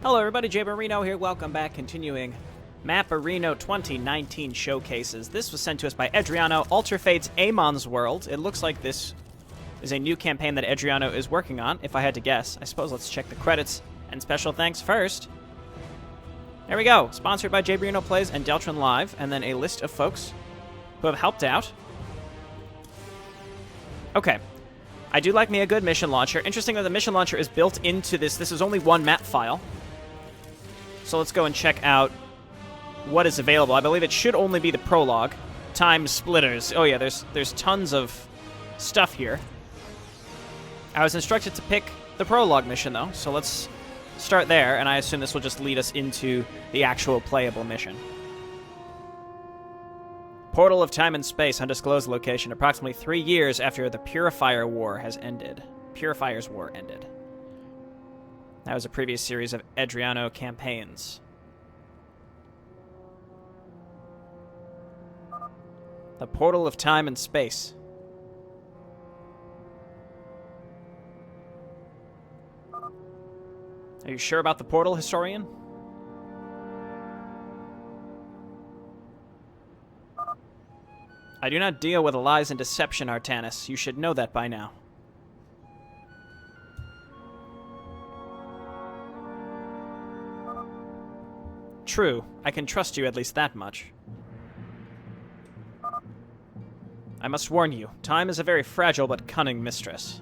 Hello everybody, Jayborino here, welcome back, continuing Maporino 2019 showcases. This was sent to us by Edhriano, Alter Fate's Amon's World. It looks like this is a new campaign that Edhriano is working on, if I had to guess. I suppose let's check the credits and special thanks first. There we go, sponsored by JayborinoPlays and Deltron Live, and then a list of folks who have helped out. Okay. I do like me a good mission launcher. Interesting that the mission launcher is built into this. This is only one map file. So let's go and check out what is available. I believe it should only be the prologue. Time splitters. Oh yeah, there's tons of stuff here. I was instructed to pick the prologue mission though, so let's start there, and I assume this will just lead us into the actual playable mission. Portal of time and space, undisclosed location, approximately 3 years after the Purifier War has ended. Purifier's War ended. That was a previous series of Edhriano campaigns. The Portal of Time and Space. Are you sure about the portal, Historian? I do not deal with lies and deception, Artanis. You should know that by now. True. I can trust you at least that much. I must warn you, time is a very fragile but cunning mistress.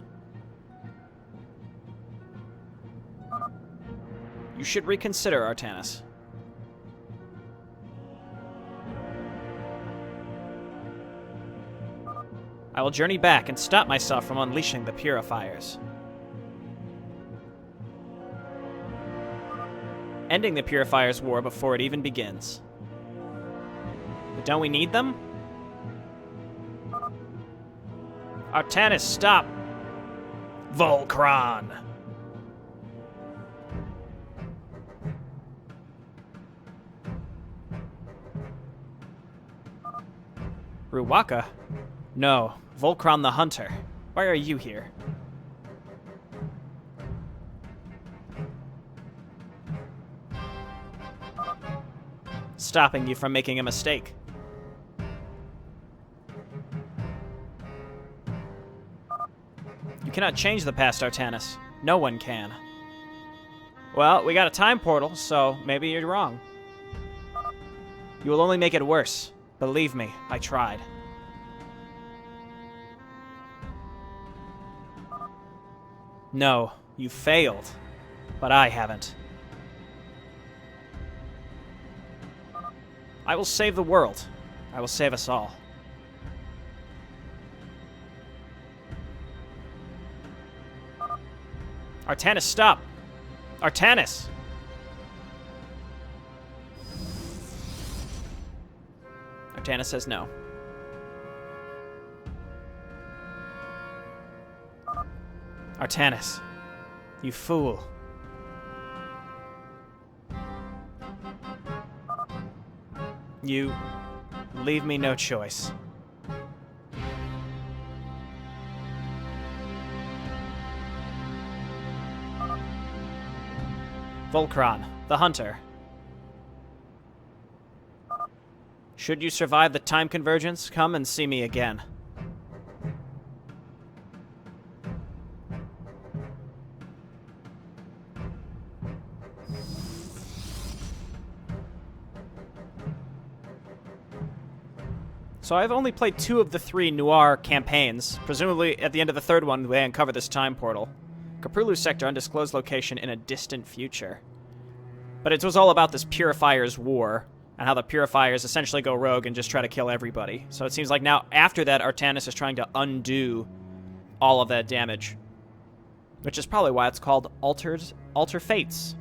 You should reconsider, Artanis. I will journey back and stop myself from unleashing the Purifiers. Ending the Purifiers' war before it even begins. But don't we need them? Artanis, stop! Volcron! Ruwaka? No, Volcron the Hunter. Why are you here? Stopping you from making a mistake. You cannot change the past, Artanis. No one can. Well, we got a time portal, so maybe you're wrong. You will only make it worse. Believe me, I tried. No, you failed. But I haven't. I will save the world. I will save us all. Artanis, stop! Artanis! Artanis says no. Artanis, you fool. You leave me no choice. Volcron, the Hunter. Should you survive the time convergence, come and see me again. So I've only played 2 of the 3 Noir campaigns. Presumably, at the end of the 3rd one, they uncover this time portal. Caprulu Sector, undisclosed location in a distant future. But it was all about this Purifier's War, and how the Purifiers essentially go rogue and just try to kill everybody. So it seems like now, after that, Artanis is trying to undo all of that damage. Which is probably why it's called Alter Fates.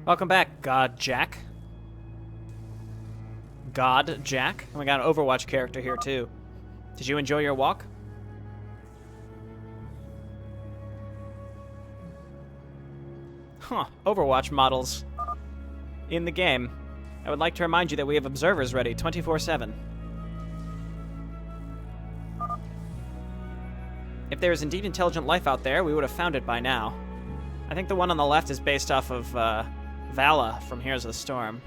Welcome back, God Jack. God Jack. And we got an Overwatch character here, too. Did you enjoy your walk? Huh. Overwatch models in the game. I would like to remind you that we have observers ready 24/7. If there is indeed intelligent life out there, we would have found it by now. I think the one on the left is based off of Vala from Heroes of the Storm.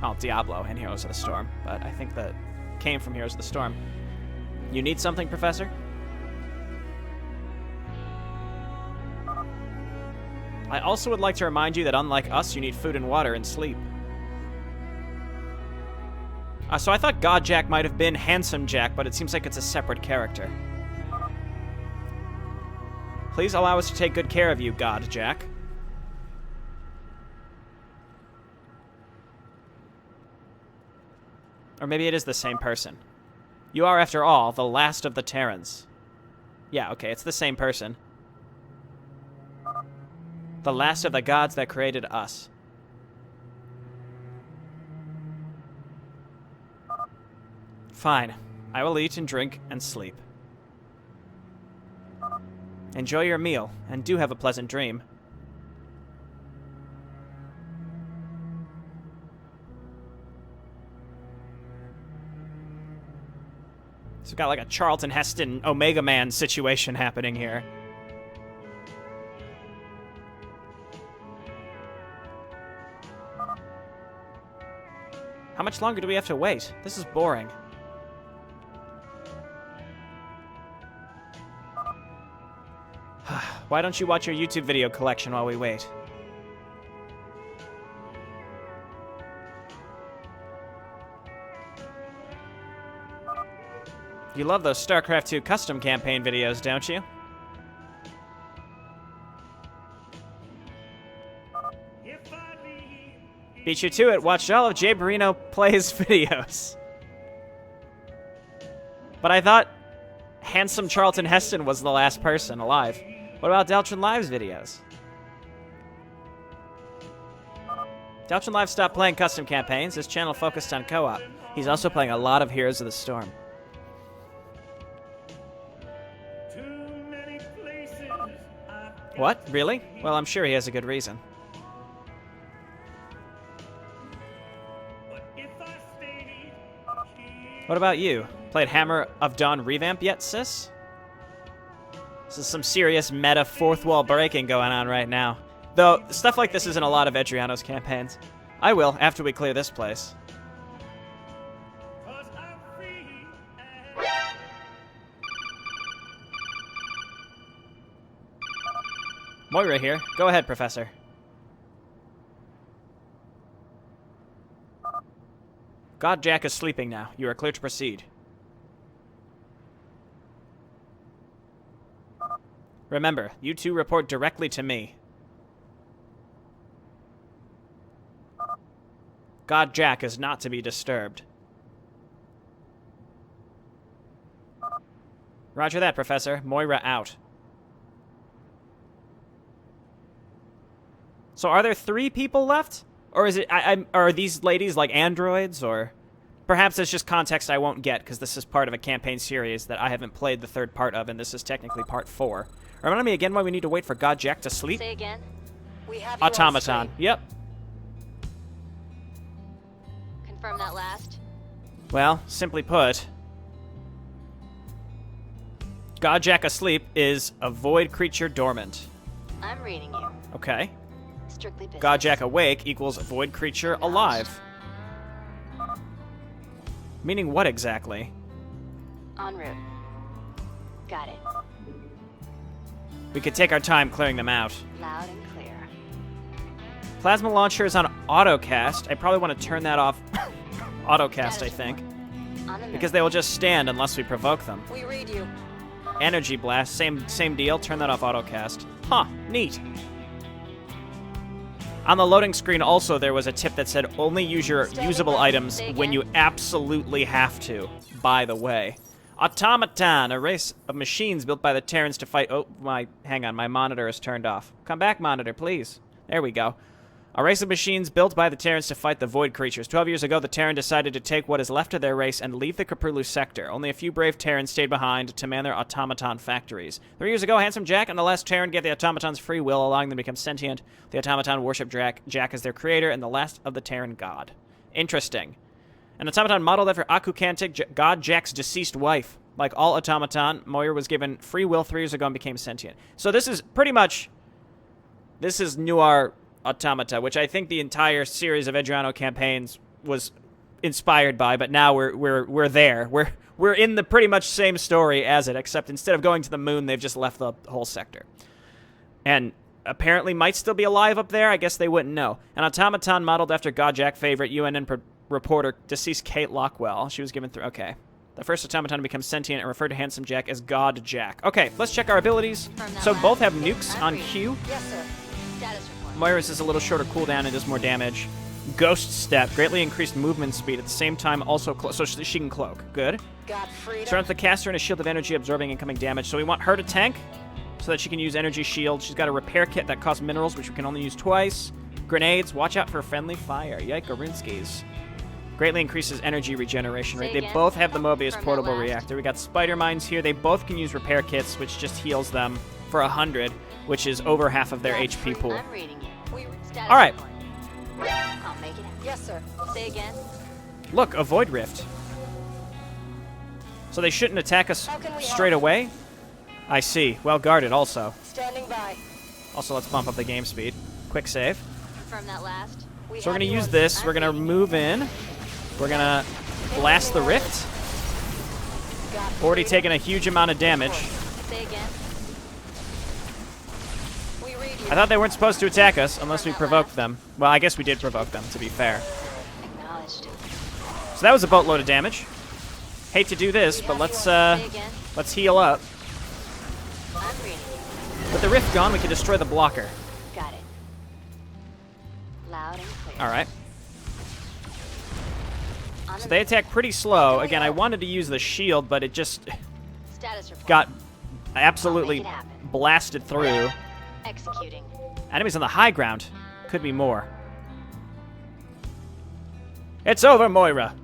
Well, Diablo in Heroes of the Storm, but I think that came from Heroes of the Storm. You need something, Professor? I also would like to remind you that unlike us, you need food and water and sleep. So I thought God Jack might have been Handsome Jack, but it seems like it's a separate character. Please allow us to take good care of you, God Jack. Or maybe it is the same person. You are, after all, the last of the Terrans. Yeah, okay, it's the same person. The last of the gods that created us. Fine. I will eat and drink and sleep. Enjoy your meal, and do have a pleasant dream. So we've got like a Charlton Heston Omega Man situation happening here. How much longer do we have to wait? This is boring. Why don't you watch your YouTube video collection while we wait? You love those StarCraft 2 custom campaign videos, don't you? Beat you to it. Watched all of JayborinoPlays videos. But I thought handsome Charlton Heston was the last person alive. What about Deltron Live's videos? Deltron Live stopped playing custom campaigns. His channel focused on co-op. He's also playing a lot of Heroes of the Storm. What? Really? Well, I'm sure he has a good reason. What about you? Played Hammer of Dawn revamp yet, sis? This is some serious meta fourth wall breaking going on right now. Though, stuff like this isn't a lot of Edhriano's campaigns. I will, after we clear this place. Moira here. Go ahead, Professor. God Jack is sleeping now. You are clear to proceed. Remember, you two report directly to me. God Jack is not to be disturbed. Roger that, Professor. Moira out. So are there 3 people left? Or is it? Are these ladies like androids? Or perhaps it's just context I won't get because this is part of a campaign series that I haven't played the 3rd part of, and this is technically part 4. Remind me again why we need to wait for God Jack to sleep? Say again. We have Automaton. Yep. Confirm that last. Well, simply put, God Jack asleep is a void creature dormant. I'm reading you. Okay. Strictly business. God Jack awake equals void creature alive. Meaning what exactly? En route. Got it. We could take our time clearing them out. Loud and clear. Plasma launcher is on autocast. I probably want to turn that off. Autocast, I think. On the Because they will just stand unless we provoke them. We read you. Energy blast, same deal. Turn that off autocast. Huh, neat. On the loading screen also there was a tip that said only use your usable items when you absolutely have to, by the way. Automaton, a race of machines built by the Terrans to fight... Oh, hang on, my monitor is turned off. Come back, monitor, please. There we go. A race of machines built by the Terrans to fight the Void creatures. 12 years ago, the Terran decided to take what is left of their race and leave the Caprulu sector. Only a few brave Terrans stayed behind to man their automaton factories. 3 years ago, Handsome Jack and the last Terran gave the automatons free will, allowing them to become sentient. The automaton worship Jack as their creator and the last of the Terran god. Interesting. An automaton modeled after Akukantic, God Jack's deceased wife. Like all automaton, Moira was given free will 3 years ago and became sentient. So this is pretty much... This is Noir Automata, which I think the entire series of Edhriano campaigns was inspired by, but now we're there. We're in the pretty much same story as it, except instead of going to the moon, they've just left the whole sector. And apparently might still be alive up there. I guess they wouldn't know. An automaton modeled after God Jack favorite UNN reporter deceased Kate Lockwell. She was given through. Okay. The first automaton to become sentient and referred to Handsome Jack as God Jack. Okay, let's check our abilities. So both have nukes on Q. Yes, sir. Status report. Moira's is a little shorter cooldown and does more damage. Ghost Step, greatly increased movement speed. At the same time, also so she can cloak. Good. Got freedom. Surrounds the caster in a shield of energy, absorbing incoming damage. So we want her to tank, so that she can use energy shield. She's got a repair kit that costs minerals, which we can only use twice. Grenades, watch out for friendly fire. Yikerunsky's. Greatly increases energy regeneration rate. They both have the Mobius portable reactor. We got spider mines here. They both can use repair kits, which just heals them for 100, which is over half of their HP pool. I'm reading it. All right. I'll make it happen. Yes, sir. Say again. Look, a Void Rift. So they shouldn't attack us straight away? I see. Well guarded also. Standing by. Also, let's bump up the game speed. Quick save. Confirm that last. So we're going to use this. We're going to move in. We're going to blast the rift. Already taken a huge amount of damage. Say again. I thought they weren't supposed to attack us unless we provoked them. Well, I guess we did provoke them, to be fair. Acknowledged. So that was a boatload of damage. Hate to do this, but let's heal up. I'm reading it. With the rift gone, we can destroy the blocker. Got it. Loud and clear. All right. So they attack pretty slow. Again, I wanted to use the shield, but it just Status report. got absolutely blasted through. Executing. Enemies on the high ground. Could be more. It's over, Moira.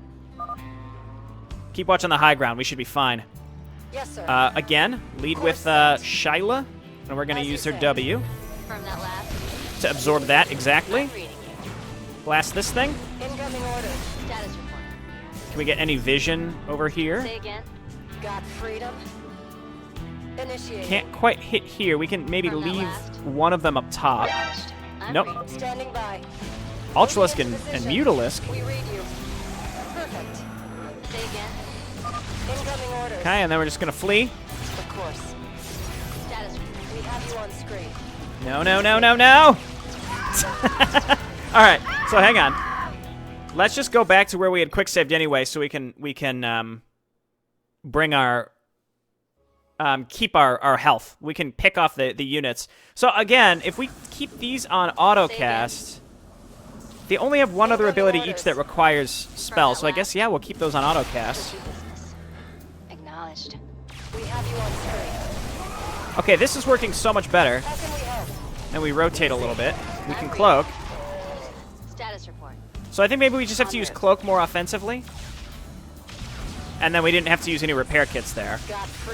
Keep watching the high ground. We should be fine. Yes, sir. Again, lead with Shyla, and we're going to use her W Confirm that last. to absorb that exactly. I'm reading it. Blast this thing. Incoming order. Status report. Can we get any vision over here? Say again. Got freedom. Initiate. Can't quite hit here. We can maybe From that leave last. one of them up top. I'm Nope. reading. Standing by. Ultralisk and Mutalisk. We read you. Perfect. Say again. Incoming orders. Okay, and then we're just going to flee. Of course. Status report. We have you on screen. No, no, no, no, no! All right, so hang on. Let's just go back to where we had quick saved anyway, so we can bring our keep our health. We can pick off the units. So again, if we keep these on autocast, they only have one other ability each that requires spells. So I guess yeah, we'll keep those on autocast. Acknowledged. We have you on screen. Okay, this is working so much better. How can we help? And we rotate a little bit. We can cloak. Status report. So I think maybe we just have to use cloak more offensively. And then we didn't have to use any repair kits there.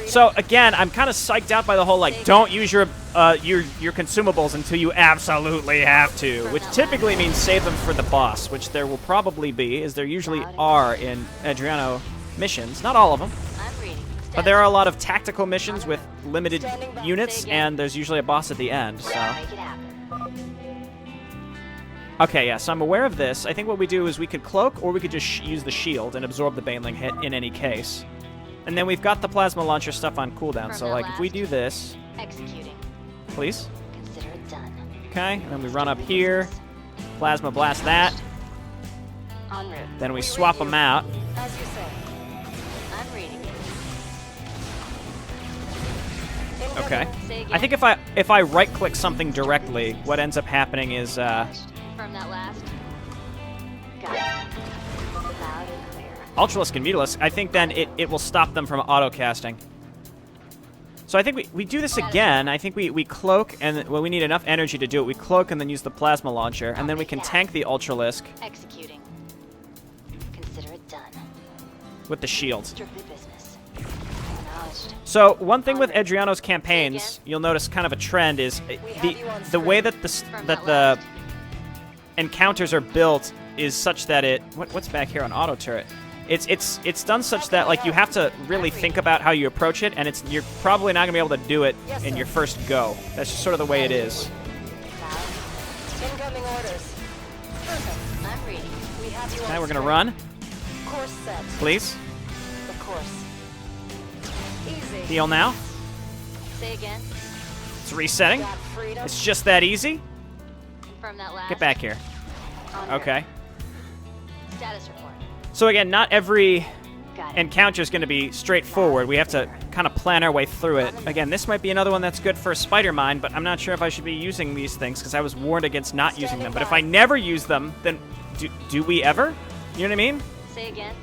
So again, I'm kind of psyched out by the whole like don't use your consumables until you absolutely have to, which typically means save them for the boss, which there will probably be, as there usually are in Edhriano missions. Not all of them, I'm reading. but there are a lot of tactical missions with limited units, and there's usually a boss at the end. So. Make it happen. Okay, yeah, so I'm aware of this. I think what we do is we could cloak, or we could just use the shield and absorb the Baneling hit in any case. And then we've got the plasma launcher stuff on cooldown, so like if we do this... Executing. Please. Consider it done. Okay, and then we run up here, plasma blast that, En route. then we swap them out. As you say. I'm reading it. Okay. Say again. I think if I right-click something directly, what ends up happening is... From that last. Got it. Loud and clear. Ultralisk and Mutalisk, I think then it will stop them from auto-casting. So I think we do this again. I think we cloak, and when we need enough energy to do it, we cloak and then use the plasma launcher, and then we can tank the Ultralisk. Executing. Consider it done. With the shield. Strictly business. Acknowledged. So one thing with Edhriano's campaigns, you'll notice kind of a trend is the way that the encounters are built is such that it what's back here on auto turret. It's done such that like you have to really think about how you approach it, and you're probably not gonna be able to do it in your first go. That's just sort of the way it is. Incoming orders. Perfect. I'm reading. We have you on Now we're gonna run. Course set. Please. Of course. Easy. Heal now. Say again. It's resetting. Got freedom. It's just that easy. Confirm that last. Get back here. On Okay. Status report. So again, not every Got it. encounter is going to be straightforward. We have to kind of plan our way through it. Again, this might be another one that's good for a spider mine, but I'm not sure if I should be using these things because I was warned against not using them. But if I never use them, then do we ever? You know what I mean? Say again.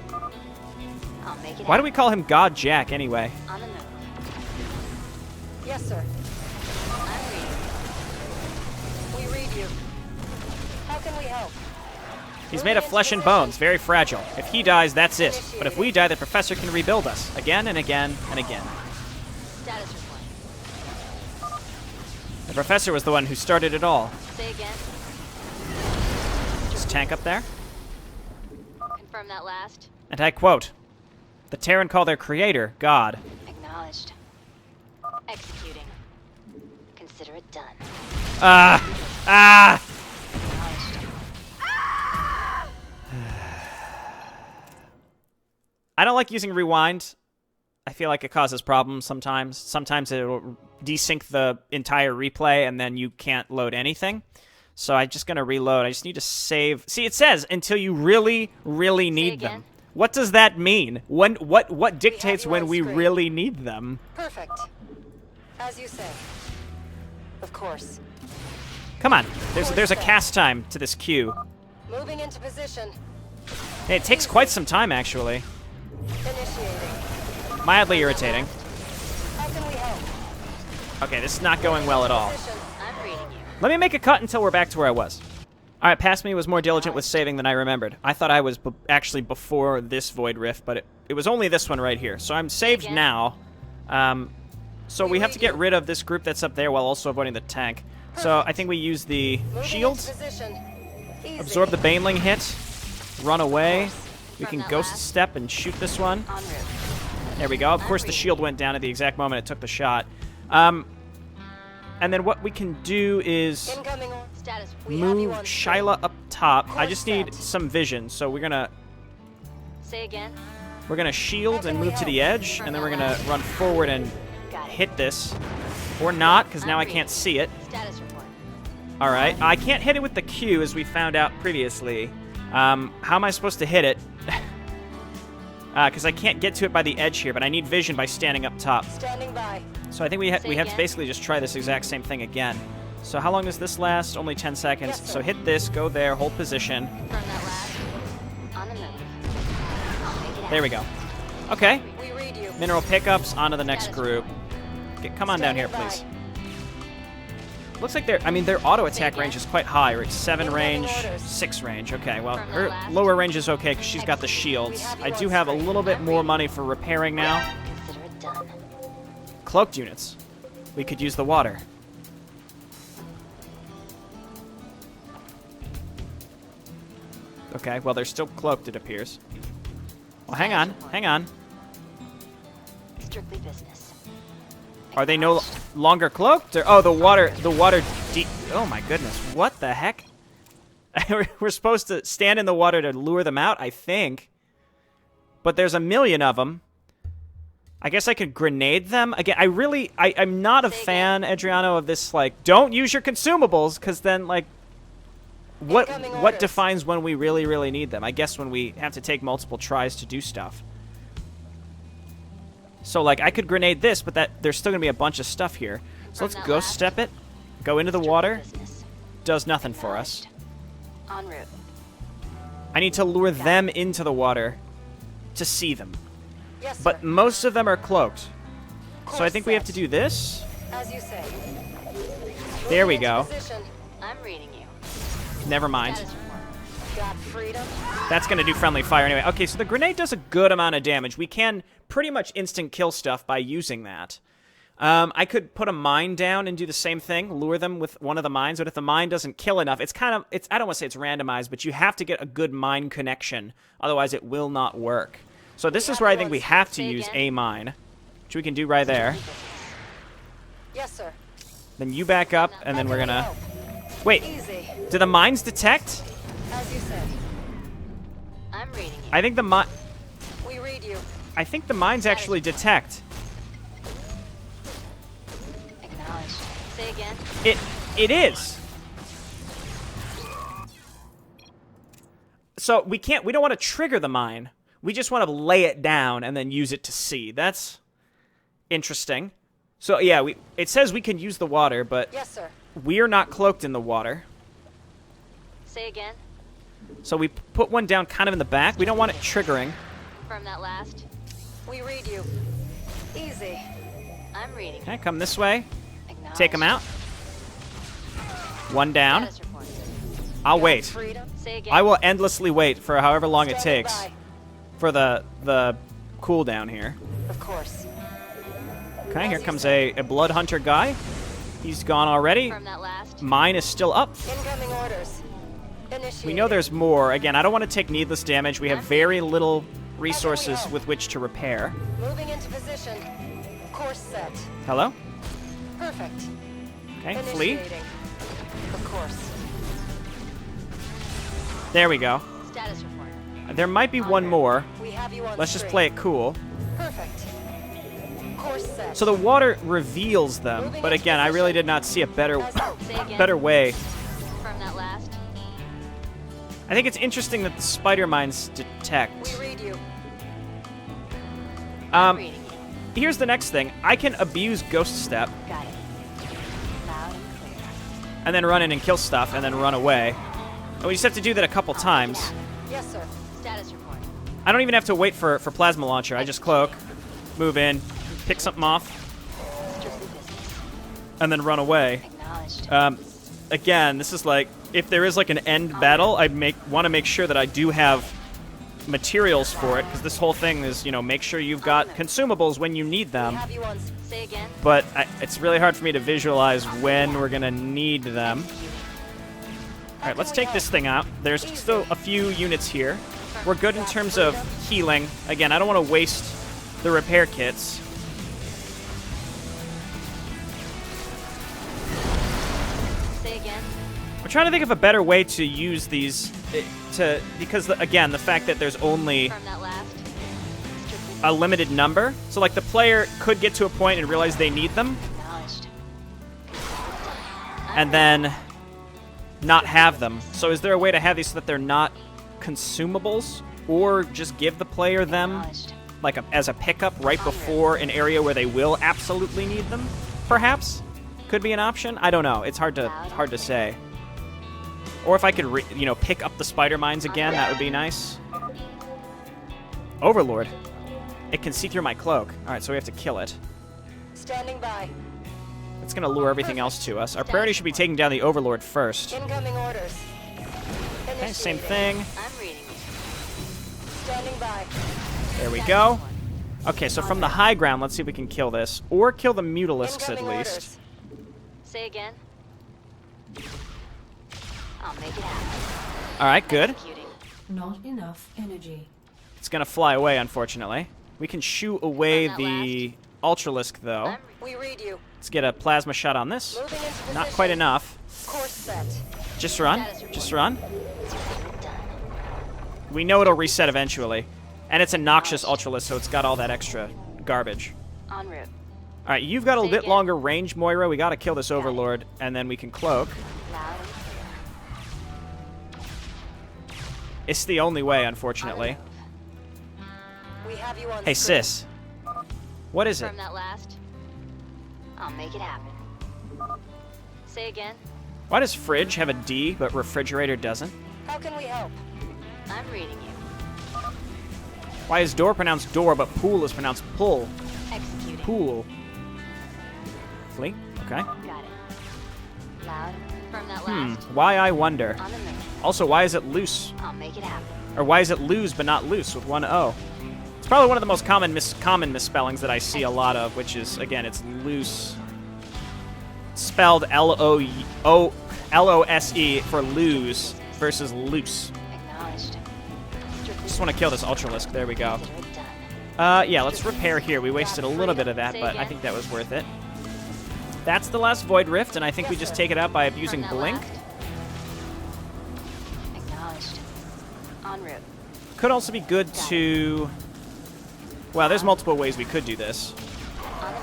I'll make it Why do we call him God Jack anyway? on the move. Yes, sir. I'm reading. We read you. How can we help? He's made of flesh and bones, very fragile. If he dies, that's it. But if we die, the professor can rebuild us again and again and again. Status report. The professor was the one who started it all. Say again. Just tank up there. Confirm that last. And I quote, "The Terran call their creator God." Acknowledged. Executing. Consider it done. Ah! Acknowledged. I don't like using rewind. I feel like it causes problems sometimes. Sometimes it'll desync the entire replay and then you can't load anything. So I'm just going to reload. I just need to save. See, it says until you really, really need them. What does that mean? What dictates when we really need them? Perfect. As you say. Of course. Come on. There's a cast time to this queue. Moving into position. Hey, it takes quite some time, actually. Initiating. Mildly irritating. How can we help? Okay, this is not going well at all. I'm reading you. Let me make a cut until we're back to where I was. All right, past me was more diligent with saving than I remembered. I thought I was actually before this Void Rift, but it was only this one right here. So I'm saved now. So we have to get rid of this group that's up there while also avoiding the tank. So I think we use the shield, absorb the Baneling hit, run away. We can Ghost Step and shoot this one. There we go. Of course, the shield went down at the exact moment it took the shot. And then what we can do is move Shyla up top. I just need some vision, so we're gonna shield and move to the edge, and then we're gonna run forward and hit this, or not, because now I can't see it. All right, I can't hit it with the Q, as we found out previously. How am I supposed to hit it? Because I can't get to it by the edge here, but I need vision by standing up top. Standing by. So I think we have to basically just try this exact same thing again. So how long does this last? Only 10 seconds. Yes, so hit this, go there, hold position. Confirm that last. On the move. There we go. Okay. We read you. Mineral pickups, onto the next group. Come on down here, please. Looks like their auto attack range is quite high, right? 7 range, 6 range. Okay, well, her lower range is okay because she's got the shields. I do have a little bit more money for repairing now. Consider it done. Cloaked units. We could use the water. Okay, well, they're still cloaked, it appears. Well, hang on. Strictly business. Are they no longer cloaked? Or, oh, the water oh my goodness, what the heck? We're supposed to stand in the water to lure them out, I think. But there's a million of them. I guess I could grenade them. Again, I'm not a fan, Edhriano, of this, like, don't use your consumables, because then, like, what defines when we really, really need them? I guess when we have to take multiple tries to do stuff. So, like, I could grenade this, but there's still going to be a bunch of stuff here. So let's Ghost Step it, go into the water. Does nothing for us. En route. I need to lure them into the water to see them. Yes, But most of them are cloaked. So I think we have to do this. As you say. There we Moving go. into position. I'm reading you. Never mind. Status report. Got freedom. That's going to do friendly fire anyway. Okay, so the grenade does a good amount of damage. We can pretty much instant kill stuff by using that. I could put a mine down and do the same thing, lure them with one of the mines, but if the mine doesn't kill enough, it's I don't want to say it's randomized, but you have to get a good mine connection, otherwise it will not work. So this is where I think we have to use a mine, which we can do right there. Yes, sir. Then you back up, and then we're gonna... Wait, Easy. do the mines detect? As you say. I'm reading you. I think the We read you. I think the mines actually detect. Acknowledged. Say again. It is. So we don't want to trigger the mine. We just want to lay it down and then use it to see. That's interesting. So yeah, it says we can use the water, but Yes, sir. we're not cloaked in the water. Say again. So we put one down kind of in the back. We don't want it triggering. From that last. We read you. Easy. I'm reading. Okay, come this way. Acknowledged. Take them out. One down. Status report. I'll Got wait. freedom. Say again. I will endlessly wait for however long it Standing takes by. for the cooldown here. Of course. Okay, here comes a blood hunter guy. He's gone already. From that last. Mine is still up. Incoming orders. Initiate. We know there's more. Again, I don't want to take needless damage. We have very little resources with which to repair. Moving into position. Course set. Hello? Perfect. Okay, flee. Initiating. Of course. There we go. Status report. There might be one more. We have you on Let's just screen. play it cool. Perfect. Course set. So the water reveals them, but again, I really did not see a better way. From that last. I think it's interesting that the spider mines detect. We read you. Reading you. Here's the next thing. I can abuse Ghost Step Got it. Loud and clear. and then run in and kill stuff and then run away. And we just have to do that a couple times. Yes, sir. Status report. I don't even have to wait for Plasma Launcher. I just cloak, move in, pick something off, Strictly business. and then run away. Acknowledged. Again, this is like, if there is like an end battle, I want to make sure that I do have materials for it, because this whole thing is, make sure you've got consumables when you need them. Have you on? Say again. But it's really hard for me to visualize when we're going to need them. All right, let's take this thing out. There's still a few units here. We're good in terms of healing. Again, I don't want to waste the repair kits. Say again. I'm trying to think of a better way to use these, because again, the fact that there's only From that last. Strictly a limited number, so like the player could get to a point and realize they need them, acknowledged. and then not have them. So is there a way to have these so that they're not consumables, or just give the player them Acknowledged. like as a pickup right before an area where they will absolutely need them? Perhaps could be an option. I don't know. It's hard to say. Or if I could, pick up the spider mines again, that would be nice. Overlord. It can see through my cloak. All right, so we have to kill it. Standing by. It's going to lure everything else to us. Our priority should be taking down the Overlord first. Incoming orders. Okay, same Initiating. thing. I'm reading you. Standing by. There we go. Okay, so from the high ground, let's see if we can kill this. Or kill the Mutalisks at Incoming least. orders. Say again. I'll make it happen. All right, good. Executing. Not enough energy. It's going to fly away, unfortunately. We can shoo away From that the Ultralisk, though. We read you. Let's get a plasma shot on this. Moving into position. Not quite enough. Course set. Just run. Just run. We know it'll reset eventually. And it's a noxious Ultralisk, so it's got all that extra garbage. En route. All right, you've got a Say bit again. longer range, Moira. We got to kill this Overlord, and then we can cloak. Loud and clear. It's the only way, unfortunately. We have you on Hey, screen. sis. What is it? From that last. I'll make it happen. Say again. Why does fridge have a D, but refrigerator doesn't? How can we help? I'm reading you. Why is door pronounced door, but pool is pronounced pull? Executing. Pool. safely. Okay. Got it. Loud. Confirm that last. Why, I wonder. On the move. Also, why is it loose? I'll make it happen. Or why is it lose but not loose with one O? It's probably one of the most common misspellings that I see a lot of, which is, again, it's loose. Spelled L-O-S-E for lose versus loose. Acknowledged. Just want to kill this Ultralisk. There we go. Consider it done. Yeah, let's repair here. We wasted a little bit of that, but I think that was worth it. That's the last Void Rift, and I think we just take it out by using Confirm that Blink. last. Acknowledged. En route. Could also be good to... Well, there's multiple ways we could do this.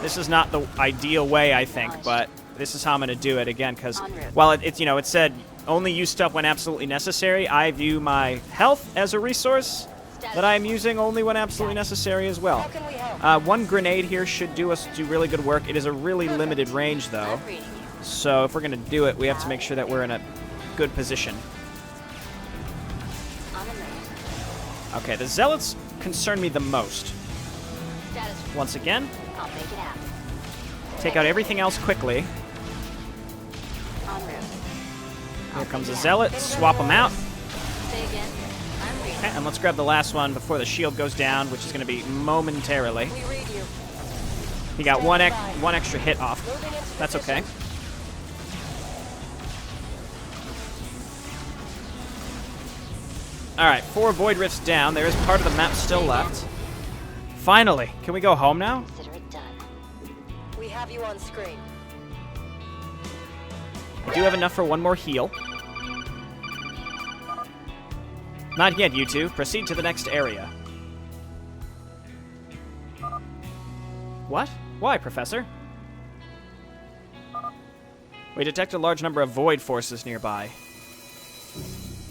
This is not the ideal way, I think, but this is how I'm going to do it again, because while it's, you know, it said only use stuff when absolutely necessary, I view my health as a resource that I am using only when absolutely necessary as well. How can we help? One grenade here should do really good work. It is a really limited range, though, I'm reading you. so if we're going to do it, we have to make sure that we're in a good position. On the move. Okay, the Zealots concern me the most. Status. Once again, I'll make it happen. take out everything else quickly. En route. Here comes a Zealot. Swap them out. Say again. I'm reading. Okay, and let's grab the last one before the shield goes down, which is going to be momentarily. We read you. He got one extra hit off. Moving into That's okay. position. All right, 4 Void Rifts down. There is part of the map still left. Finally, can we go home now? Consider it done. We have you on screen. I do have enough for one more heal. Not yet, you two. Proceed to the next area. What? Why, Professor? We detect a large number of Void forces nearby.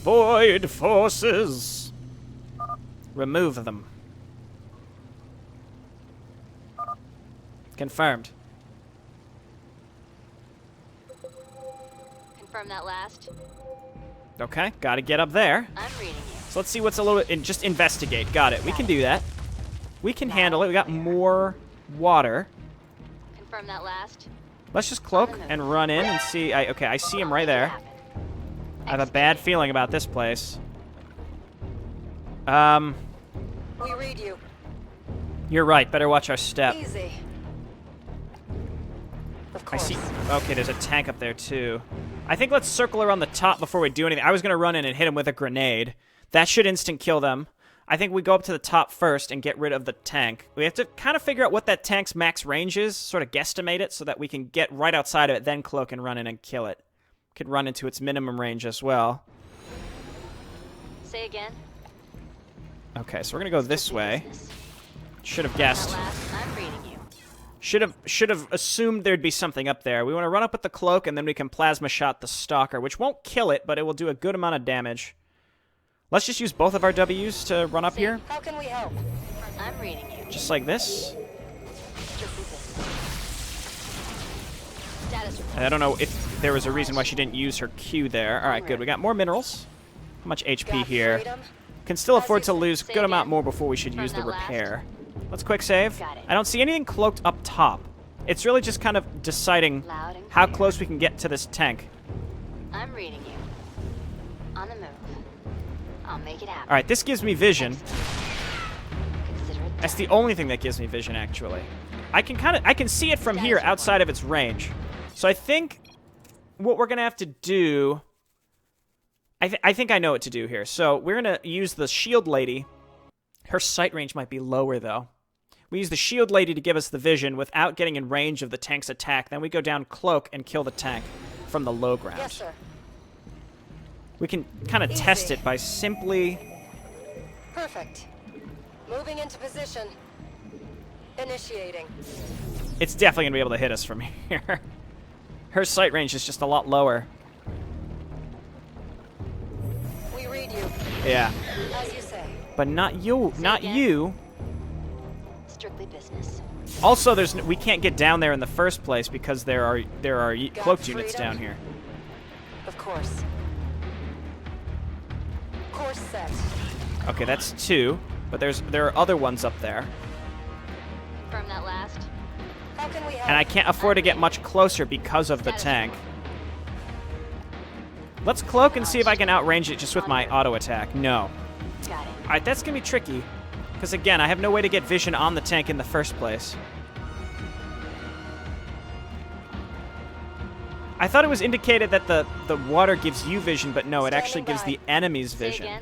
Void forces! Remove them. Confirmed. Confirm that last. Okay, gotta get up there. I'm reading you. So let's see what's a little bit... Just investigate. Got it. We can do that. We can handle it. We got more water. Confirm that last. Let's just cloak and run in and see... Okay, I see him right there. I have a bad feeling about this place. We read you. You're right. Better watch our step. Easy. Of I course. see... Okay, there's a tank up there, too. I think let's circle around the top before we do anything. I was going to run in and hit him with a grenade. That should instant kill them. I think we go up to the top first and get rid of the tank. We have to kind of figure out what that tank's max range is, sort of guesstimate it, so that we can get right outside of it, then cloak and run in and kill it. Could run into its minimum range as well. Say again. Okay, so we're going to go this way. Should have guessed. That last. I'm reading you. Should have assumed there'd be something up there. We want to run up with the cloak, and then we can plasma shot the stalker, which won't kill it, but it will do a good amount of damage. Let's just use both of our Ws to run up here, How can we help? I'm reading you. just like this. Status report. I don't know if there was a reason why she didn't use her Q there. All right, good. We got more minerals. How much HP Got here? freedom. Can still afford to Say lose a good again. amount more before we should From use the that last. repair. Let's quick save. Got it. I don't see anything cloaked up top. It's really just kind of deciding Loud and how clear. close we can get to this tank. I'm reading you. On the move. I'll make it happen. All right, this gives me vision. Consider it That's done. the only thing that gives me vision, actually. I can see it from here outside of its range. So I think what we're gonna have to do, I think I know what to do here. So we're gonna use the shield lady. Her sight range might be lower though. We use the shield lady to give us the vision without getting in range of the tank's attack. Then we go down cloak and kill the tank from the low ground. Yes, sir. We can kind of test it by simply... Perfect. Moving into position. Initiating. It's definitely going to be able to hit us from here. Her sight range is just a lot lower. We read you. Yeah. As you say. But not you. Not again. you. Strictly business. Also, we can't get down there in the first place because there are Got cloaked units freedom? down here. Of course. Course set. Okay, that's 2, but there are other ones up there. Confirm that last. How can we help? And I can't afford to get much closer because of the tank. Let's cloak and see if I can outrange it just with my auto attack. No. Got it. Alright, that's gonna be tricky. Because again, I have no way to get vision on the tank in the first place. I thought it was indicated that the water gives you vision, but no, it actually gives the enemy's Say vision. again.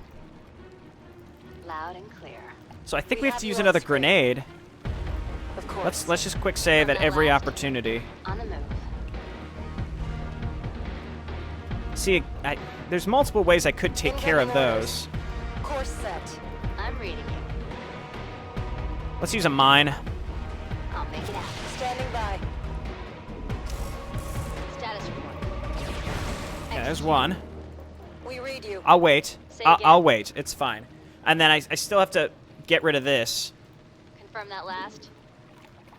Loud and clear. So I think we have to use another grenade. Of course. Let's just quick save at every opportunity. On the move. See, there's multiple ways I could take care of those. Course set. I'm reading you. Let's use a mine. I'll make it happen. Standing by. Status report. Yeah, there's one. We read you. I'll wait. Say I'll again. wait. It's fine. And then I still have to get rid of this. Confirm that last.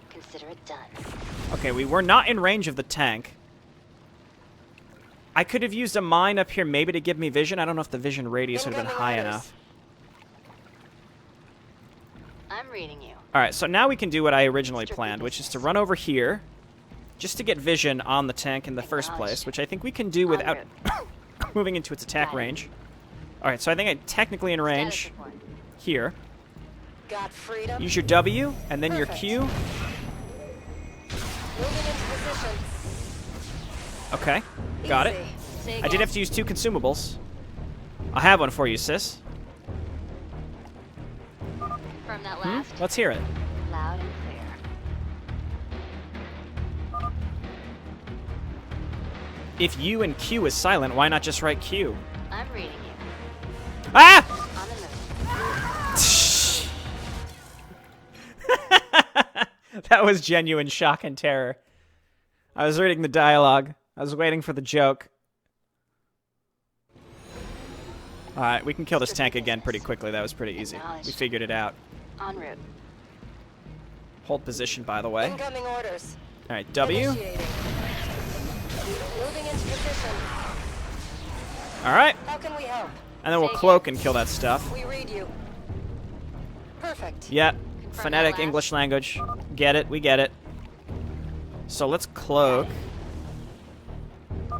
Consider it done. Okay, we were not in range of the tank. I could have used a mine up here maybe to give me vision. I don't know if the vision radius would have been high enough. I'm reading you. Alright, so now we can do what I originally planned, which is to run over here just to get vision on the tank in the first place, which I think we can do without moving into its attack range. Alright, so I think I'm technically in range here. Got freedom. Use your W, and then your Q. Moving into position. Okay, got it. Easy. Say I did again. have to use 2 consumables. I'll have one for you, sis. Confirm that last. Let's hear it. Loud and clear. If U and Q is silent, why not just write Q? I'm reading you. Ah! On the move. That was genuine shock and terror. I was reading the dialogue. I was waiting for the joke. Alright, we can kill this tank again pretty quickly. That was pretty easy. We figured it out. En route. Hold position, by the way. Incoming orders. Alright, W. Initiating. Moving into position. Alright. How can we help? And then we'll cloak and kill that stuff. We read you. Perfect. Yep. Confirm Phonetic that last. English language. Get it. We get it. So let's cloak.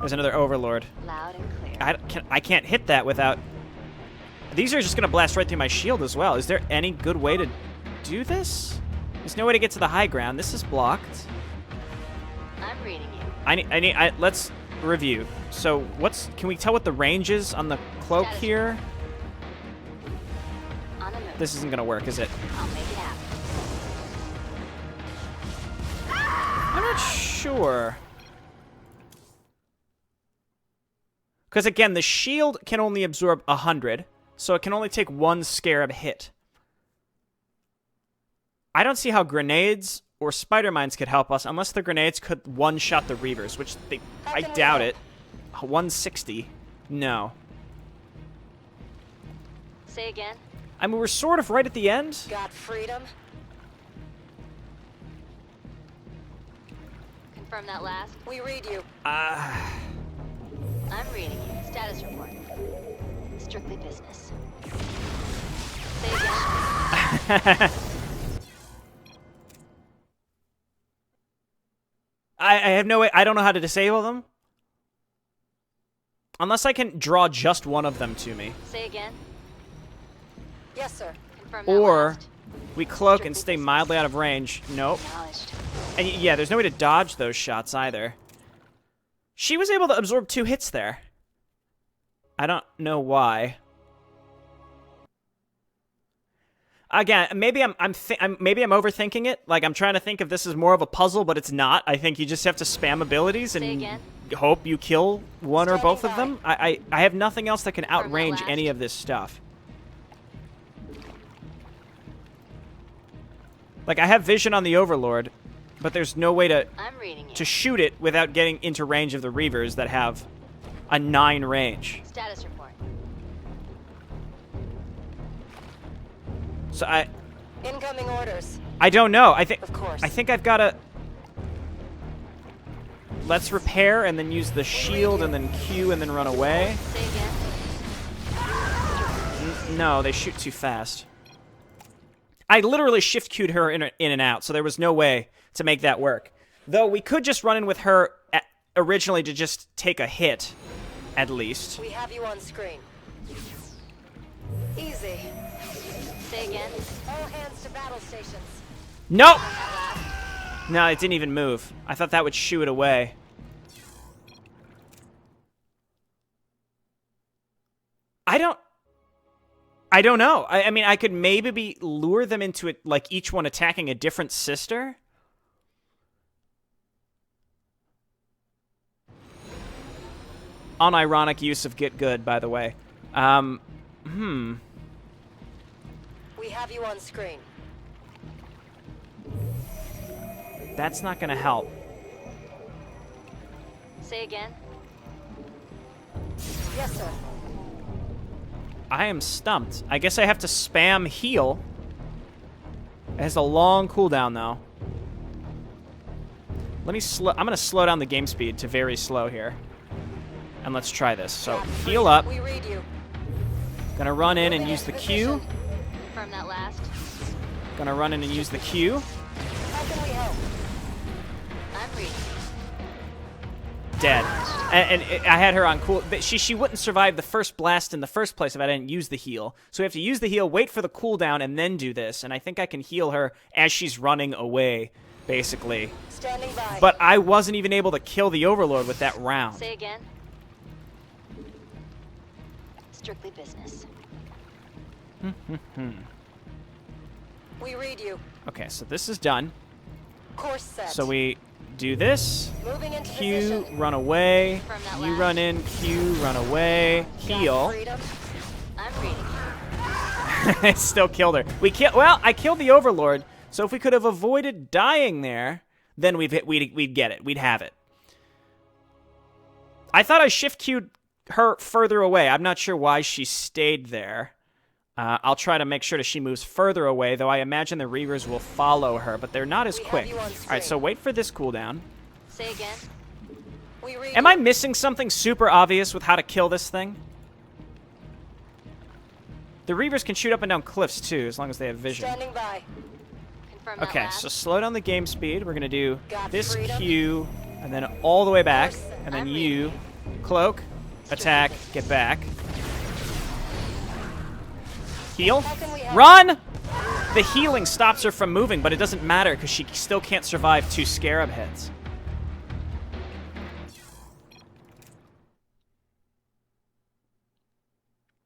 There's another overlord. Loud and clear. I can't hit that without... These are just going to blast right through my shield as well. Is there any good way to do this? There's no way to get to the high ground. This is blocked. I'm reading you. Let's review. So can we tell what the range is on the cloak Status. here? On the move. This isn't going to work, is it? I'll make it happen. I'm not sure. Because again, the shield can only absorb 100, so it can only take 1 scarab hit. I don't see how grenades or spider mines could help us unless the grenades could one-shot the Reavers, which I doubt it. 160? No. Say again. I mean, we're sort of right at the end. Got freedom. Confirm that last. We read you. I'm reading you. Status report. Strictly business. Say again. I have no way. I don't know how to disable them. Unless I can draw just one of them to me. Say again. Yes, sir. Confirm that Or last. we cloak and stay mildly out of range. Nope. Acknowledged. And yeah, there's no way to dodge those shots either. She was able to absorb 2 hits there. I don't know why. Again, maybe I'm overthinking it. Like I'm trying to think if this is more of a puzzle, but it's not. I think you just have to spam abilities Say and again. hope you kill one or both of them. Standing I have nothing else that can Confirm that outrange last. any of this stuff. Like I have vision on the Overlord, but there's no way to I'm reading you. shoot it without getting into range of the Reavers that have a 9 range. Status report. So Incoming orders. I don't know. Of course. I think I've got to... Let's repair and then use the shield and then Q and then run away. Say again. No, they shoot too fast. I literally shift queued her in and out, so there was no way to make that work. Though we could just run in with her originally to just take a hit, at least. We have you on screen. Easy. Say again. All hands to battle stations. Nope! No, it didn't even move. I thought that would shoo it away. I don't know. I mean, I could maybe lure them into it, like each one attacking a different sister. Unironic use of get good, by the way. We have you on screen. That's not gonna help. Say again. Yes, sir. I am stumped. I guess I have to spam heal. It has a long cooldown, though. Let me I'm gonna slow down the game speed to very slow here. And let's try this. So, heal up. We read you. Gonna run in and use the Q. From that last. Gonna run in and use the Q. How can we help? I'm reading. Dead. And I had her on cool. But she wouldn't survive the first blast in the first place if I didn't use the heal. So we have to use the heal, wait for the cooldown, and then do this. And I think I can heal her as she's running away, basically. Standing by. But I wasn't even able to kill the Overlord with that round. Say again. Strictly business. We read you. Okay, so this is done. Course set. So we do this. Moving into Q, position. run away. From that You last. run in, Q, run away. Heal. Freedom. I'm reading. I still killed her. Well, I killed the Overlord, so if we could have avoided dying there, then we'd get it. We'd have it. I thought I shift queued her further away. I'm not sure why she stayed there. I'll try to make sure that she moves further away, though I imagine the Reavers will follow her, but they're not as quick. All right, so wait for this cooldown. Say again. We read Am I missing something super obvious with how to kill this thing? The Reavers can shoot up and down cliffs, too, as long as they have vision. Standing by. Confirm that Okay, last. so slow down the game speed. We're going to do Got this freedom. Q, and then all the way back, and then I'm you, cloak, attack, get back. Heal. How can we help? Run! The healing stops her from moving, but it doesn't matter because she still can't survive 2 scarab hits.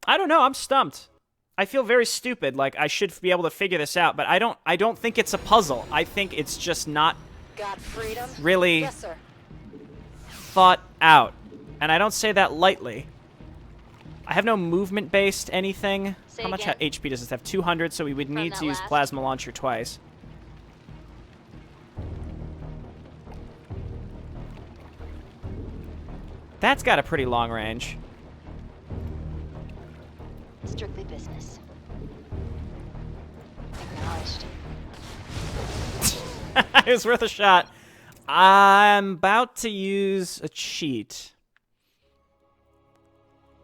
I don't know, I'm stumped. I feel very stupid, like I should be able to figure this out, but I don't think it's a puzzle. I think it's just not Got freedom. really Yes, sir. thought out. And I don't say that lightly. I have no movement-based anything. Say How much again. HP does this have? 200, so we would From need that to use last. Plasma Launcher twice. That's got a pretty long range. Strictly business. Acknowledged. It was worth a shot. I'm about to use a cheat.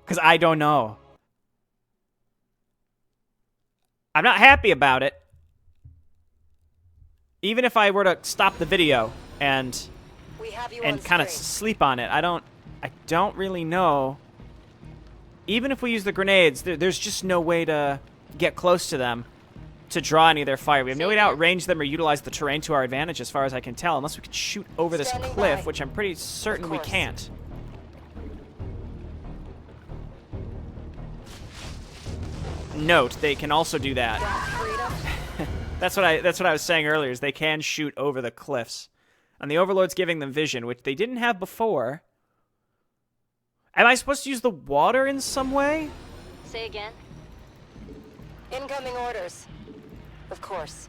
Because I don't know. I'm not happy about it. Even if I were to stop the video and We have you on kind of screen. sleep on it, I don't really know. Even if we use the grenades, there's just no way to get close to them to draw any of their fire. We have no way to outrange them or utilize the terrain to our advantage, as far as I can tell, unless we could shoot over this Standing cliff, by. which I'm pretty certain we course. can't. Note, they can also do that. Got freedom. That's what I was saying earlier, is they can shoot over the cliffs. And the Overlord's giving them vision, which they didn't have before. Am I supposed to use the water in some way? Say again. Incoming orders. Of course.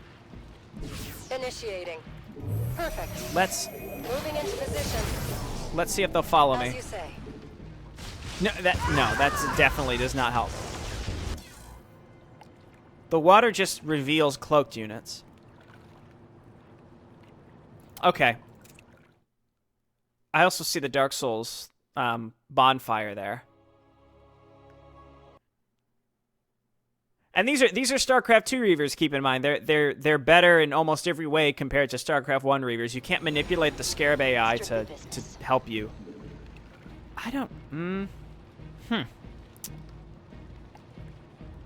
Initiating. Perfect. Let's Moving into position. see if they'll follow As me. you say. No, that definitely does not help. The water just reveals cloaked units. Okay. I also see the Dark Souls bonfire there. And these are StarCraft 2 Reavers, keep in mind. They're better in almost every way compared to StarCraft 1 Reavers. You can't manipulate the Scarab AI to help you. I don't...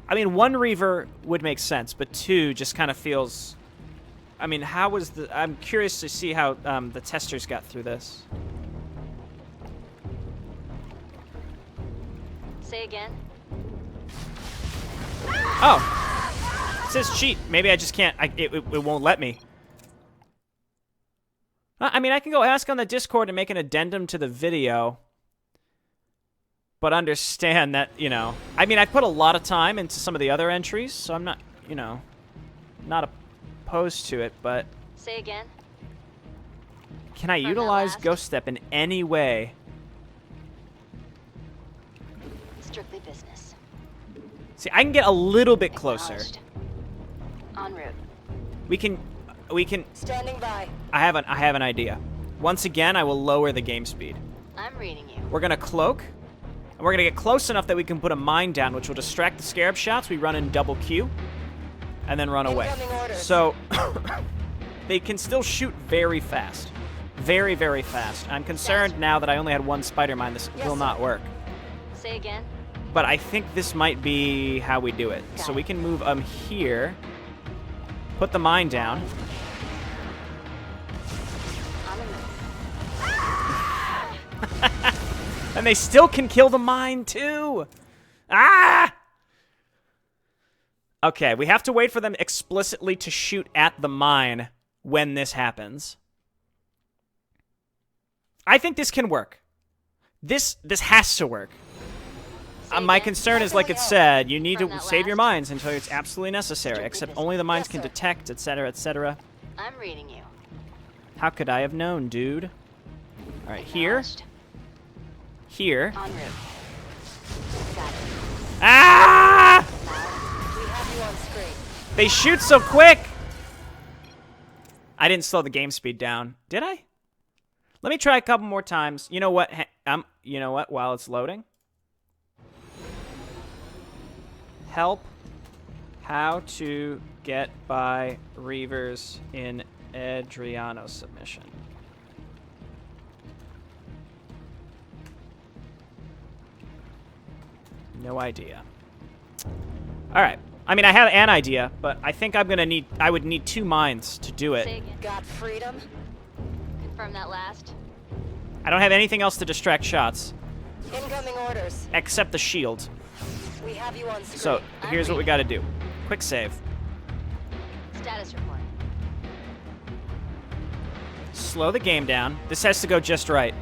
I mean, 1 Reaver would make sense, but 2 just kind of feels... I mean, how was the... I'm curious to see how the testers got through this. Say again. Oh. It says cheat. Maybe I just can't... It won't let me. I mean, I can go ask on the Discord and make an addendum to the video. But understand that, you know... I mean, I put a lot of time into some of the other entries, so I'm not, you know... Not opposed to it, but... Say again. Can I utilize Ghost Step in any way? Strictly business. See, I can get a little bit closer. En route. We can... Standing by. I have an idea. Once again, I will lower the game speed. I'm reading you. We're gonna cloak, and we're gonna get close enough that we can put a mine down, which will distract the Scarab shots. We run in double Q, and then run away. So, they can still shoot very fast. Very, very fast. I'm concerned now that I only had 1 spider mine. This will not work. Say again. But I think this might be how we do it. So we can move here, put the mine down. And they still can kill the mine, too! Ah! Okay, we have to wait for them explicitly to shoot at the mine when this happens. I think this can work. This has to work. My concern is, like it said, you need to save your mines until it's absolutely necessary, except only the mines can detect, etc., etc. I'm reading you. How could I have known, dude? Alright, here. Here. En route. Got it. Ah! We have you on screen. They shoot so quick! I didn't slow the game speed down. Did I? Let me try a couple more times. You know what? You know what? While it's loading. Help how to get by Reavers in Edhriano submission. No idea. All right. I mean, I have an idea, but I think I would need 2 mines to do it. Got freedom? Confirm that last. I don't have anything else to distract shots. Incoming orders. Except the shield. We have you on screen. So, here's what we gotta do. Quick save. Status report. Slow the game down. This has to go just right.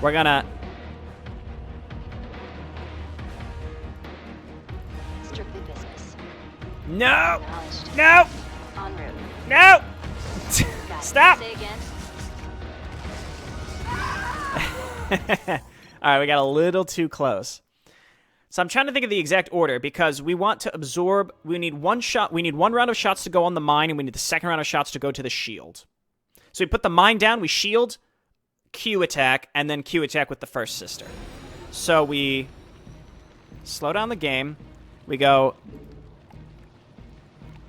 We're gonna... Strictly business. No! No! En route. No! Stop! Say again. Alright, we got a little too close. So I'm trying to think of the exact order, because we want to absorb... We need 1 round of shots to go on the mine, and we need the second round of shots to go to the shield. So we put the mine down, we shield, Q attack, and then Q attack with the first sister. So we slow down the game. We go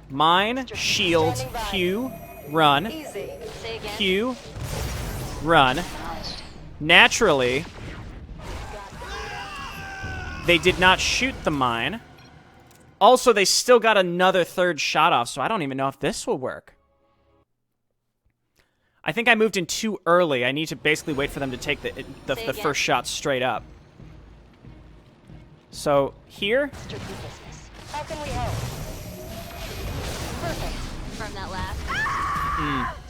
mine, shield, Q, run, Q, run. Naturally, they did not shoot the mine. Also, they still got another 3rd shot off, so I don't even know if this will work. I think I moved in too early. I need to basically wait for them to take the first shot straight up. So, here. Strictly business. How can we help? Perfect. Confirm that last.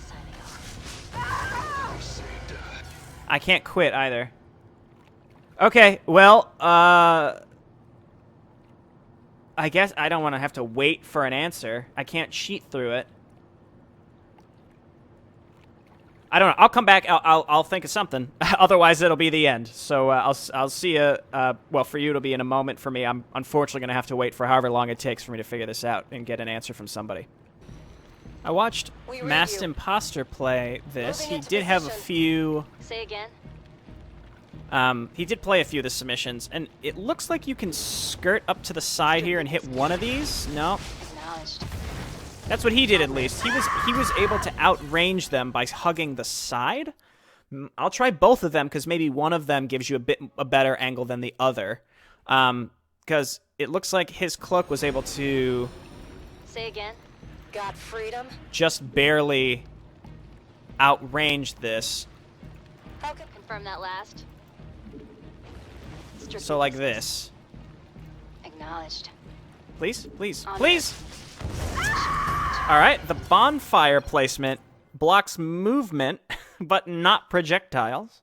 Signing off. I can't quit either. Okay, well, I guess I don't want to have to wait for an answer. I can't cheat through it. I don't know. I'll come back. I'll think of something. Otherwise, it'll be the end. So I'll see you. Well, for you, it'll be in a moment. For me, I'm unfortunately going to have to wait for however long it takes for me to figure this out and get an answer from somebody. I watched Masked Imposter play this. He did have a few... Say again. He did play a few of the submissions, and it looks like you can skirt up to the side here and hit one of these. No. Acknowledged. That's what he did, at least. He was able to outrange them by hugging the side. I'll try both of them, because maybe one of them gives you a better angle than the other. Because it looks like his cloak was able to... Say again. Got freedom? Just barely outrange this. How can confirm that last? Strictly So like business. this. Acknowledged. Please, please, On please! Alright, the bonfire placement blocks movement, but not projectiles.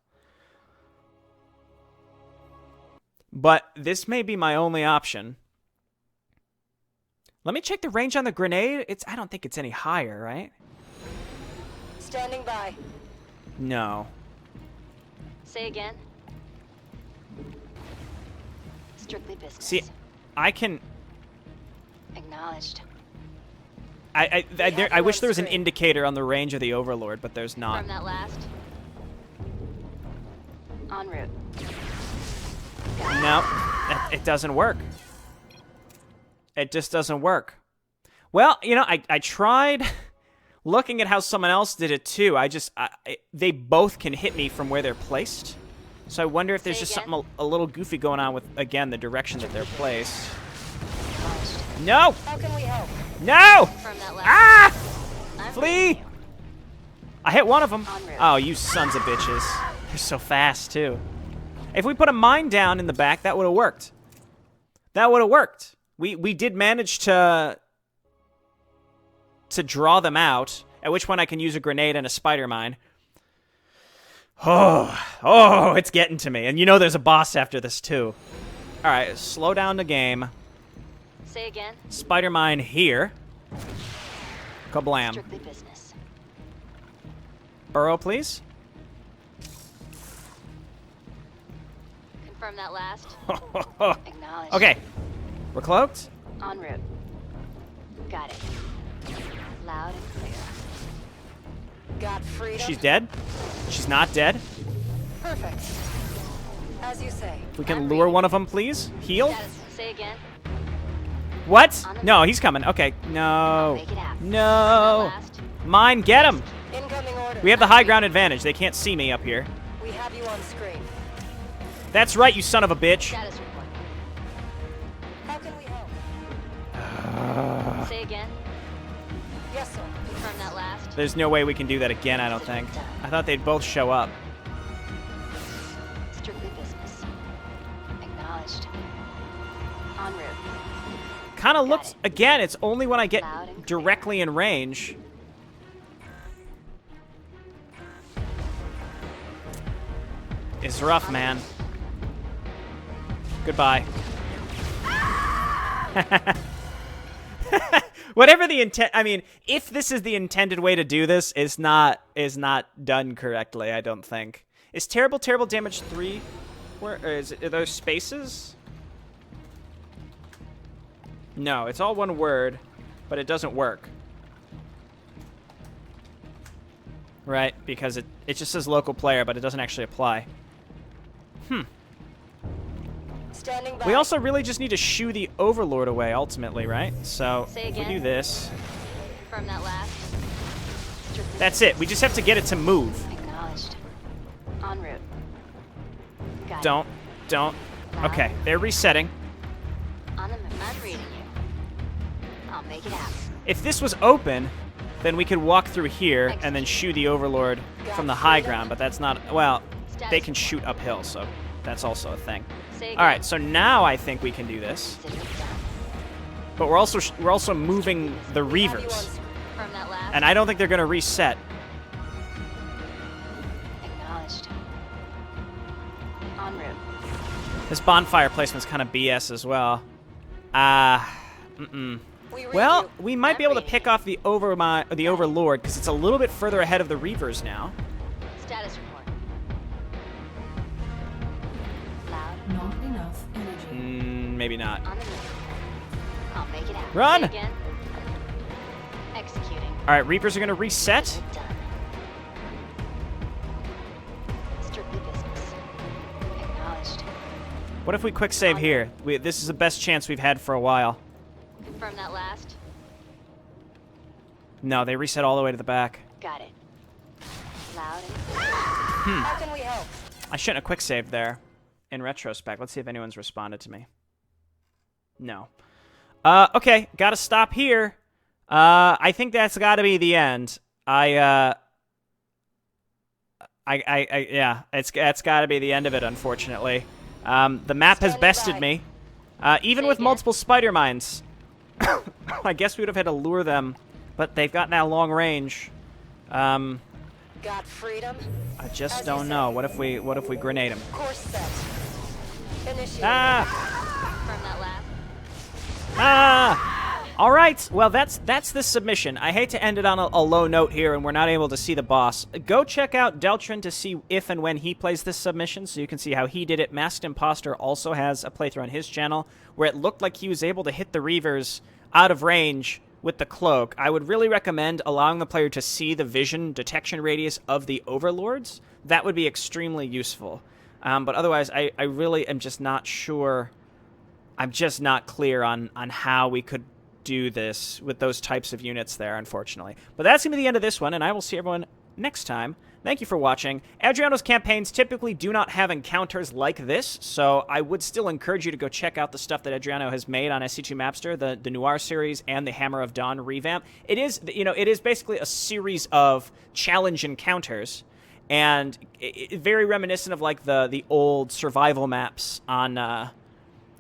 But this may be my only option. Let me check the range on the grenade. I don't think it's any higher, right? Standing by. No. Say again. Strictly business. See, I can... Acknowledged. I wish there was an indicator on the range of the Overlord, but there's not. Confirm that last. En route. No, it doesn't work. It just doesn't work. Well, you know, I tried looking at how someone else did it too. They both can hit me from where they're placed. So I wonder if there's just something a little goofy going on with, again, the direction that they're placed. No! How can we help? No! Confirm that last. Ah! Flee! I hit one of them. Oh, you sons of bitches. You're so fast, too. If we put a mine down in the back, that would have worked. That would have worked. We did manage to draw them out, at which point I can use a grenade and a spider mine. Oh, it's getting to me. And you know there's a boss after this, too. All right, slow down the game. Say again. Spider mine here. Kablam. Strictly business. Burrow, please. Confirm that last. Acknowledged. Okay. We're cloaked. En route. Got it. Loud and clear. Got freedom. She's dead. She's not dead. Perfect. As you say. We can lure one of them, please. Heal. Status. Say again. What? No, he's coming. Okay. No. Make it happen. No. Last. Mine, get him. Incoming order. We have the high ground advantage. They can't see me up here. We have you on screen. That's right, you son of a bitch. Status report. How can we help? Say again. Yes, sir. Confirm that last. There's no way we can do that again, I don't think. I thought they'd both show up. Strictly business. Acknowledged. En route. Kind of looks... Again, it's only when I get directly in range. It's rough, man. Goodbye. Whatever the intent... I mean, if this is the intended way to do this, is not done correctly, I don't think. Is terrible damage 3? Are those spaces? No, it's all one word, but it doesn't work. Right, because it just says local player, but it doesn't actually apply. Standing by. We also really just need to shoo the Overlord away, ultimately, right? So, Say if we again. do this... Confirm that last. Strictly That's it. We just have to get it to move. Acknowledged. En route. Got Don't. Okay, they're resetting. it. I'm reading you. I'll make it happen. If this was open, then we could walk through here and then shoo the Overlord from the high ground, but that's not... Well, they can shoot uphill, so that's also a thing. Say again. All right, so now I think we can do this. Consider it done. But we're also moving the Have you on Reavers, screen. Confirm that last. and I don't think they're going to reset. Acknowledged. En route. This bonfire placement's kind of BS as well. We read Well, you. we might be able to Reading pick off the Overlord because it's a little bit further ahead of the Reavers now. you. Status report. Loud. Not enough energy. Maybe not. On the move. I'll make it happen. Run! Say again. Executing. All right, Reapers are going to reset. Done. Strictly business. What if we quick save here? This is the best chance we've had for a while. Confirm that last. No, they reset all the way to the back. Got it. Loud and How can we help? I shouldn't have quick saved there. In retrospect, let's see if anyone's responded to me. No. Okay, gotta stop here. I think that's gotta be the end. Yeah, that's gotta be the end of it, unfortunately. The map has bested me. Even with multiple spider mines. I guess we would have had to lure them, but they've got that long range. Got freedom? I just don't know. What if we grenade them? Course set. Initiate. Ah! Confirm that last. Ah! All right. Well, that's the submission. I hate to end it on a low note here, and we're not able to see the boss. Go check out Deltron to see if and when he plays this submission, so you can see how he did it. Masked Imposter also has a playthrough on his channel where it looked like he was able to hit the Reavers out of range with the cloak. I would really recommend allowing the player to see the vision detection radius of the overlords. That would be extremely useful. But otherwise, I really am just not sure. I'm just not clear on how we could do this with those types of units there, unfortunately. But that's going to be the end of this one, and I will see everyone next time. Thank you for watching. Edhriano's campaigns typically do not have encounters like this, so I would still encourage you to go check out the stuff that Edhriano has made on SC2 Mapster, the Noir series and the Hammer of Dawn revamp. It is, it is basically a series of challenge encounters, and very reminiscent of like the old survival maps on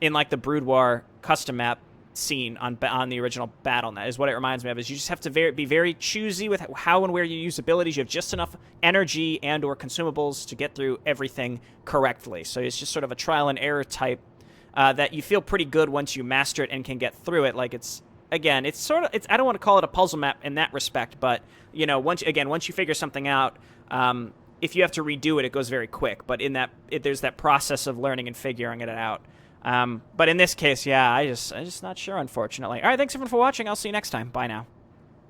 in like the Brood War custom map scene on the original BattleNet is what it reminds me of. Is you just have to be very choosy with how and where you use abilities. You have just enough energy and or consumables to get through everything correctly. So it's just sort of a trial and error type that you feel pretty good once you master it and can get through it. Like it's sort of I don't want to call it a puzzle map in that respect, but once you figure something out, if you have to redo it, it goes very quick. But there's that process of learning and figuring it out. But in this case, yeah, I'm just not sure, unfortunately. All right, thanks everyone for watching. I'll see you next time. Bye now.